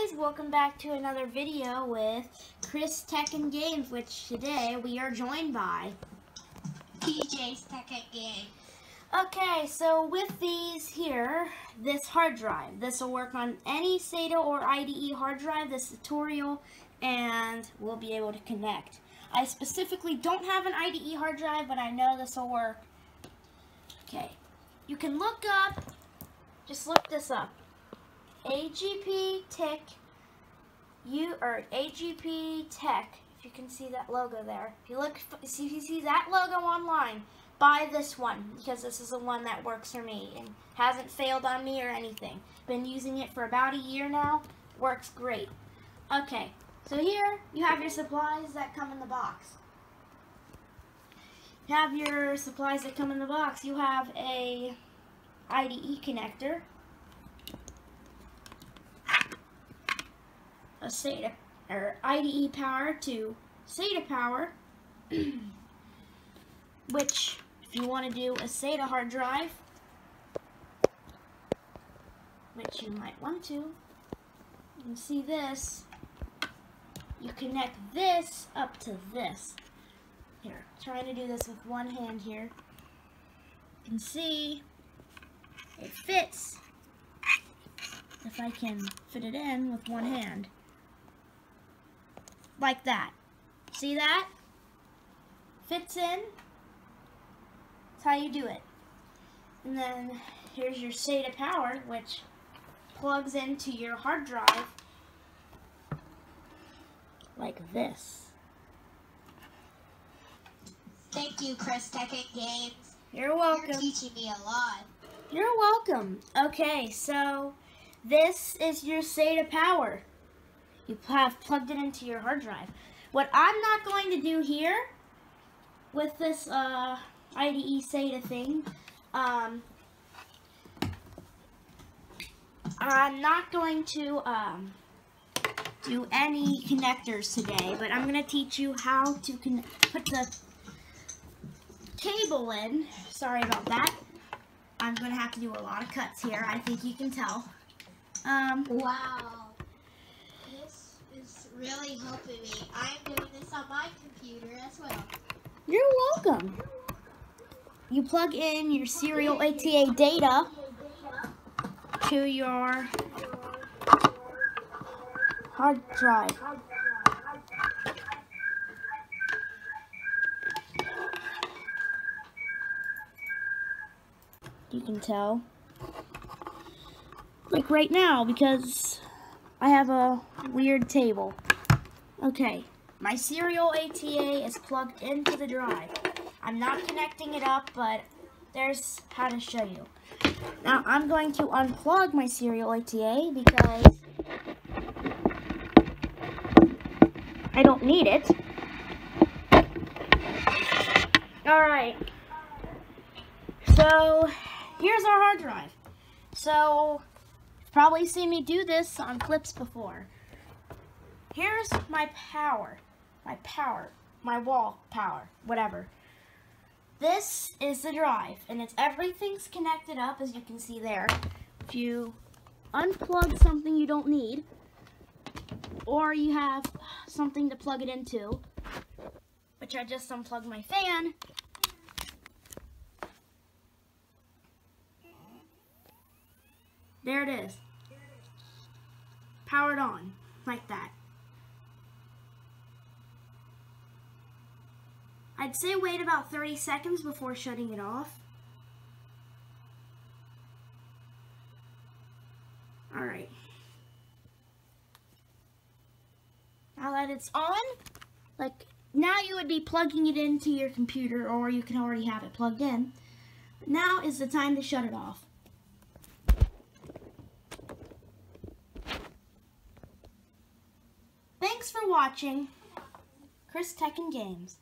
guys, welcome back to another video with Chris Tech and Games, which today we are joined by PJ's Tech and Games. Okay, so with these here, this hard drive, this will work on any SATA or IDE hard drive, this tutorial, and we'll be able to connect. I specifically don't have an IDE hard drive, but I know this will work. Okay, you can look up, just look this up. AGP Tech, AGP Tech. If you can see that logo there, if you see that logo online, buy this one because this is the one that works for me and hasn't failed on me or anything. Been using it for about a year now. Works great. Okay, so here you have your supplies that come in the box. You have your supplies that come in the box. You have a IDE connector, a SATA or IDE power to SATA power, which if you want to do a SATA hard drive, which you might want to, you can see this, you connect this up to this. Here, trying to do this with one hand here. You can see it fits if I can fit it in with one hand. Like that. See that? Fits in. That's how you do it. And then here's your SATA power, which plugs into your hard drive like this. Thank you, Chris Tech and Games. You're welcome. You're teaching me a lot. You're welcome. Okay, so this is your SATA power. You have plugged it into your hard drive. What I'm not going to do here with this IDE SATA thing, I'm not going to do any connectors today, but I'm going to teach you how to put the cable in. Sorry about that. I'm going to have to do a lot of cuts here. I think you can tell. Wow. This is really helping me. I'm doing this on my computer as well. You're welcome. You plug in your serial ATA data to your hard drive. You can tell. Like right now, because I have a weird table. Okay, my serial ATA is plugged into the drive. I'm not connecting it up, but there's how to show you. Now I'm going to unplug my serial ATA because I don't need it. Alright, so here's our hard drive. So you've probably seen me do this on clips before. Here's my power, my wall power, whatever. This is the drive, and everything's connected up, as you can see there. If you unplug something you don't need, or you have something to plug it into, which I just unplugged my fan, there it is. Powered on, like that. I'd say wait about 30 seconds before shutting it off. Alright. Now that it's on, like now you would be plugging it into your computer, or you can already have it plugged in. But now is the time to shut it off. Thanks for watching Chris Tech and Games.